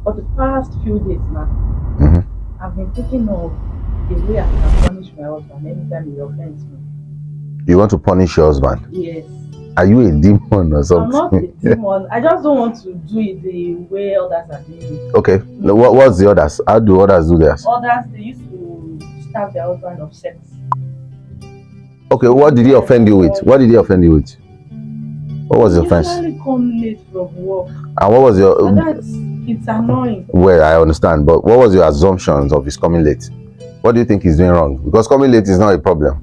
For the past few days now, Mhm. I've been thinking of the way I can punish my husband anytime he offends me. You want to punish your husband? Yes. Are you a demon or I'm not a something? demon. I just don't want to do it the way others are doing it. Okay. No, What's the others? How do others do theirs? others they used to stab their husband of sex. Okay. What did he Anytime offend I you with? want, What did he offend you with? What was he the offense? usually come late from work, And what was your? and it's annoying. Well, I understand, but what was your assumptions of his coming late? What do you think he's doing wrong? Because coming late is not a problem.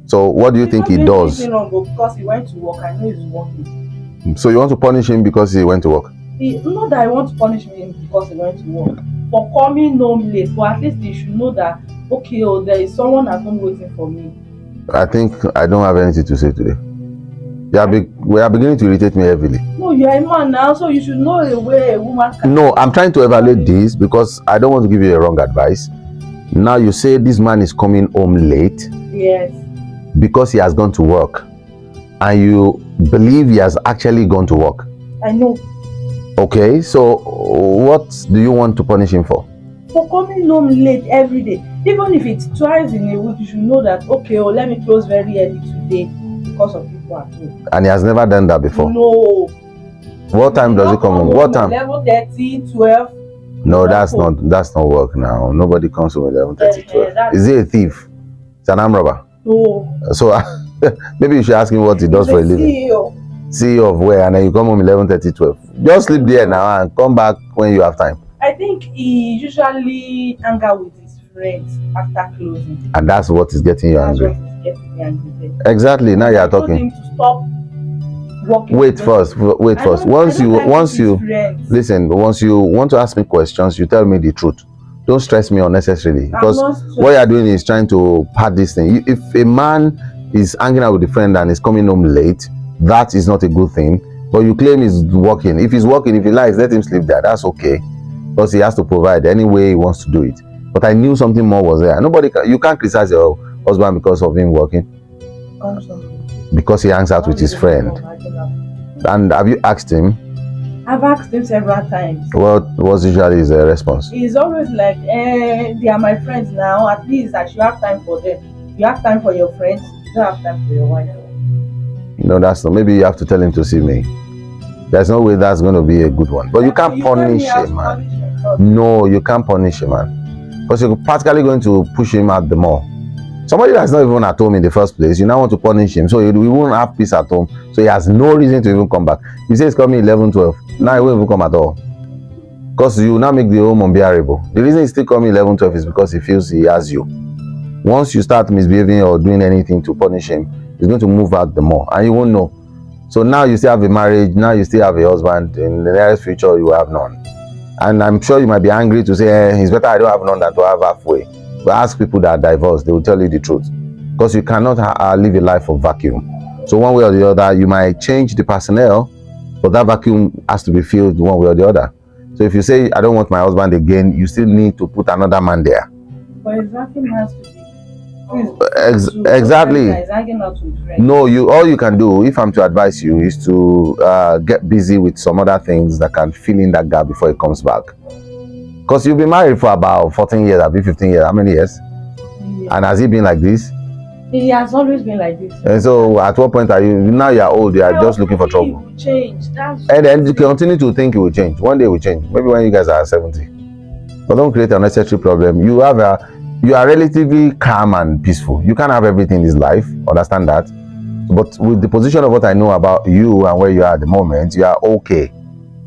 So what do you He's think not he doing does? anything wrong, but because he went to work, I know he's working. So you want to punish him because he went to work? Not that I want to punish him because he went to work for coming home late, but at least he should know that okay, oh, there is someone at home waiting for me. I think I don't have anything to say today. We are beginning to irritate me heavily. No, you are a man now, so you should know a way a woman can. No, I'm trying to evaluate this because I don't want to give you a wrong advice. Now you say this man is coming home late. Yes. Because he has gone to work, and you believe he has actually gone to work. I know. Okay, so what do you want to punish him for? For coming home late every day, even if it's twice in a week, you should know that okay, oh, let me close very early today because of people at home. And he has never done that before. No. What time does he come home? What time? 11:30, 12. No, that's not work now. Nobody comes home 11:30, 12. Is he a thief? It's an arm robber. No. So maybe you should ask him what he does for a living. CEO of where, and then you come home 11:30, 12. Just sleep there now and come back when you have time. I think he usually hang out with his friends after closing. And that's what is getting you angry. That's what is getting me angry. Exactly. Now you are I told talking. him to stop working. Wait first. Once you listen, once you want to ask me questions, you tell me the truth. Don't stress me unnecessarily, because what you are doing is trying to pad this thing. If a man is hanging out with a friend and is coming home late, that is not a good thing. But you claim he's working. If he's working, if he likes, let him sleep there. That's okay, because he has to provide any way he wants to do it. But I knew something more was there. You can't criticize your husband because of him working, because he hangs out with his friend. And have you asked him? I've asked him several times. What was usually his response? He's always like, they are my friends now. At least I should have time for them. You have time for your friends. You don't have time for your wife. No, that's not. Maybe you have to tell him to see me. There's no way that's going to be a good one. But you can't punish a man. No, you can't punish a man, because you're practically going to push him out the more. Somebody that's not even at home in the first place, you now want to punish him, so he won't have peace at home, so he has no reason to even come back. You say he's coming 11, 12, now he won't even come at all, because you now make the home unbearable. The reason he's still coming 11, 12 is because he feels he has you. Once you start misbehaving or doing anything to punish him, he's going to move out the more, and you won't know. So now you still have a marriage, now you still have a husband. In the nearest future, you will have none. And I'm sure you might be angry to say, it's better I don't have none than to have halfway. But ask people that are divorced, they will tell you the truth. Because you cannot live a life of vacuum. So one way or the other, you might change the personnel, but that vacuum has to be filled one way or the other. So if you say, I don't want my husband again, you still need to put another man there. But his vacuum has to be. Exactly. No, all you can do, if I'm to advise you, is to get busy with some other things that can fill in that gap before it comes back. Because you've been married for about 14 years, I've been 15 years. How many years? Yeah. And has he been like this? He has always been like this. And so at what point are you, now you're old, you are just looking for trouble? He will change. And then you continue to think he will change. One day he will change. Maybe when you guys are 70. But don't create an unnecessary problem. You are relatively calm and peaceful. You can't have everything in this life, understand that. But with the position of what I know about you and where you are at the moment, you are okay.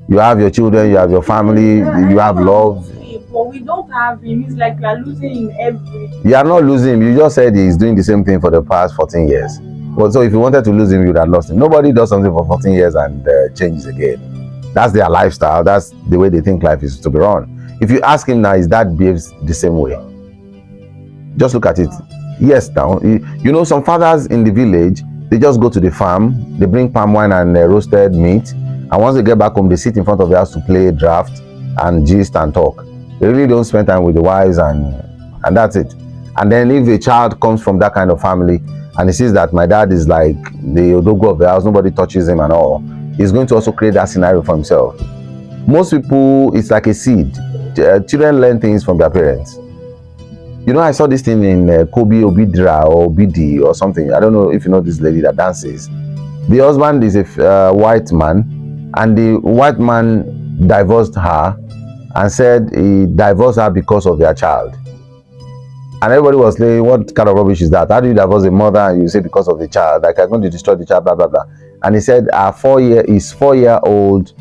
You have your children, you have your family, you have love. But we don't have him. It's like we are losing him every. You are not losing him. You just said he's doing the same thing for the past 14 years. But so if you wanted to lose him, you would have lost him. Nobody does something for 14 years and changes again. That's their lifestyle. That's the way they think life is to be run. If you ask him now, his dad behaves the same way. Just look at it. Yes, now, you know, some fathers in the village, they just go to the farm, they bring palm wine and roasted meat, and once they get back home, they sit in front of the house to play draft and gist and talk. They really don't spend time with the wives, and that's it. And then if a child comes from that kind of family and he sees that my dad is like the Odogo of the house, nobody touches him and all, he's going to also create that scenario for himself. Most people, it's like a seed. Children learn things from their parents. You know, I saw this thing in Kobe Obidra or Obidi or something. I don't know if you know this lady that dances. The husband is a white man, and the white man divorced her and said he divorced her because of their child. And everybody was saying, what kind of rubbish is that? How do you divorce a mother and you say because of the child? Like, I'm going to destroy the child, blah, blah, blah. And he said his 4-year-old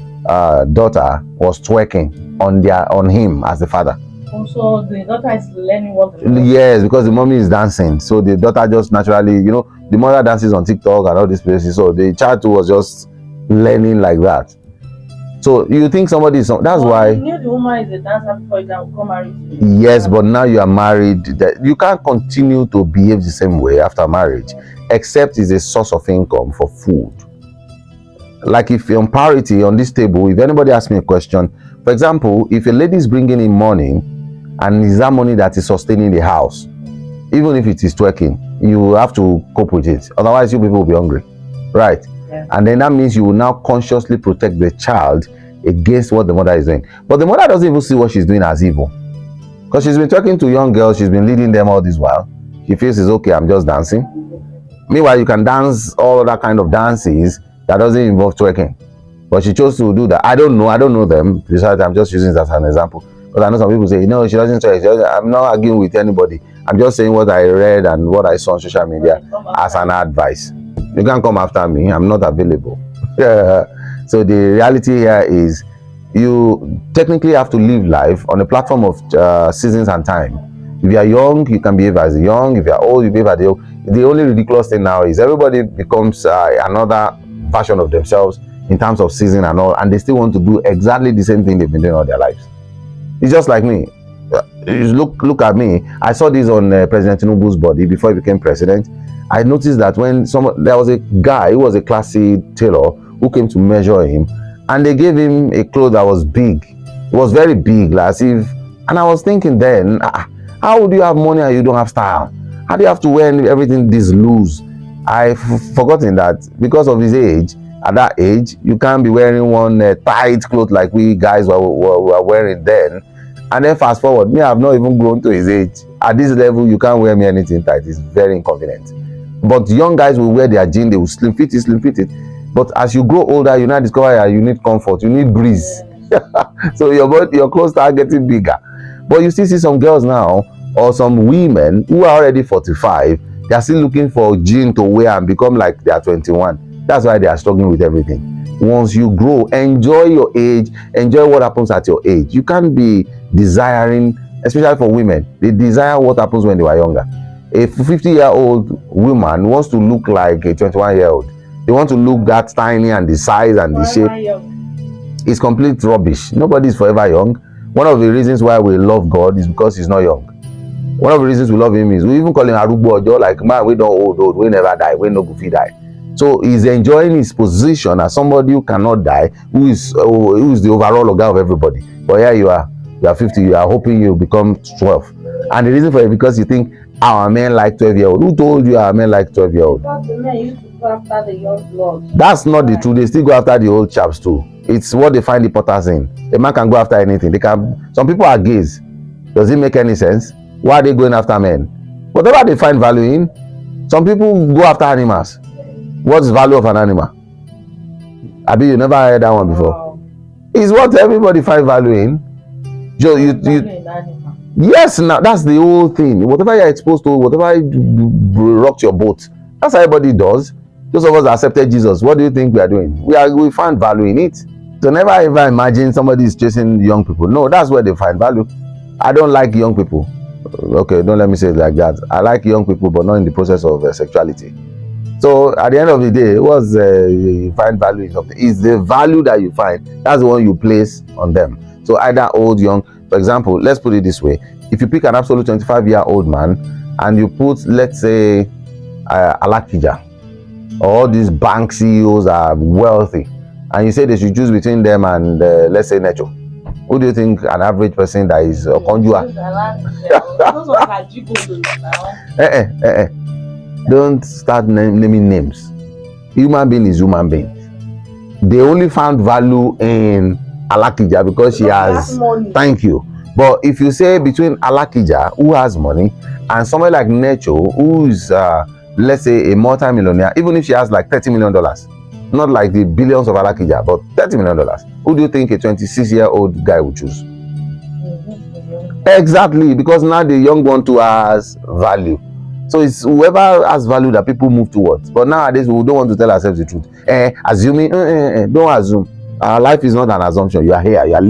daughter was twerking on him as the father. Also, the daughter is learning what yes, because the mommy is dancing. So the daughter just naturally, you know, the mother dances on TikTok and all these places. So the child too was just learning like that. So you think somebody is that's why you knew the woman is a dancer before you can come married to you. Yes, but now you are married, that you can't continue to behave the same way after marriage, except it's a source of income for food. Like if you're on parity on this table, if anybody asks me a question, for example, if a lady is bringing in money and is that money that is sustaining the house, even if it is twerking, you have to cope with it. Otherwise, you people will be hungry, right? Yeah. And then that means you will now consciously protect the child against what the mother is doing. But the mother doesn't even see what she's doing as evil, because she's been talking to young girls, she's been leading them all this while. She feels it's okay, I'm just dancing. Meanwhile, you can dance all that kind of dances that doesn't involve twerking, but she chose to do that. I don't know them. Besides, I'm just using that as an example, because I know some people say, no, she doesn't twerk. I'm not arguing with anybody. I'm just saying what I read and what I saw on social media as an advice. You can't come after me, I'm not available. So the reality here is, you technically have to live life on a platform of seasons and time. If you are young, you can behave as young. If you are old, you behave as old. The only ridiculous thing now is everybody becomes another version of themselves in terms of season and all, and they still want to do exactly the same thing they've been doing all their lives. It's just like me. Look at me. I saw this on President Tinubu's body before he became president. I noticed that when there was a guy who was a classy tailor who came to measure him, and they gave him a cloth that was big. It was very big, like as if. And I was thinking then, how would you have money and you don't have style? How do you have to wear everything this loose? I've forgotten that because of his age, at that age, you can't be wearing one tight cloth like we guys were wearing then. And then fast forward, me, I've not even grown to his age. At this level, you can't wear me anything tight. It's very inconvenient. But young guys will wear their jeans, they will slim fit it. But as you grow older, you now discover that you need comfort, you need breeze. So your clothes start getting bigger. But you still see some girls now, or some women who are already 45, they are still looking for jeans to wear and become like they are 21. That's why they are struggling with everything. Once you grow, enjoy your age, enjoy what happens at your age. You can't be desiring, especially for women, they desire what happens when they were younger. A 50-year-old woman wants to look like a 21-year-old. They want to look that tiny, and the size and the shape. It's complete rubbish. Nobody is forever young. One of the reasons why we love God is because he's not young. One of the reasons we love him is we even call him Arugbo Ojo, like, man, we don't old, we never die, we no go fit die. So he's enjoying his position as somebody who cannot die, who is the overall Oga of everybody. But here you are 50, you are hoping you become 12. And the reason for it, because you think our men like 12-year-old. Who told you our men like 12-year-old? Because the men used to go after the young blood. That's not the truth. They still go after the old chaps too. It's what they find importance in. A man can go after anything. Some people are gays. Does it make any sense? Why are they going after men? Whatever they find value in. Some people go after animals. What's the value of an animal? Abi, you never heard that one before. It's what everybody find value in. Yes, now that's the whole thing. Whatever you're exposed to, whatever rocked your boat, that's how everybody does. Those of us that accepted Jesus, what do you think we are doing? We find value in it. So never ever imagine somebody is chasing young people. No, that's where they find value. I don't like young people. Okay, don't let me say it like that. I like young people, but not in the process of sexuality. So at the end of the day, you find value in something. It's the value that you find. That's the one you place on them. So either old, young. For example, let's put it this way. If you pick an absolute 25-year-old man and you put, let's say, Alakija, all these bank CEOs are wealthy, and you say they should choose between them and, let's say, Necho, who do you think an average person that is a conjurer? Don't start naming names. Human being is human being. They only found value in Alakija because she has money. Thank you. But if you say between Alakija, who has money, and somebody like Necho, who is let's say a multi-millionaire, even if she has like $30 million, not like the billions of Alakija, but $30 million, who do you think a 26-year-old guy would choose? Exactly, because now the young one too has value. So it's whoever has value that people move towards. But nowadays we don't want to tell ourselves the truth. Assuming, don't assume. Our life is not an assumption. You are here, you are living.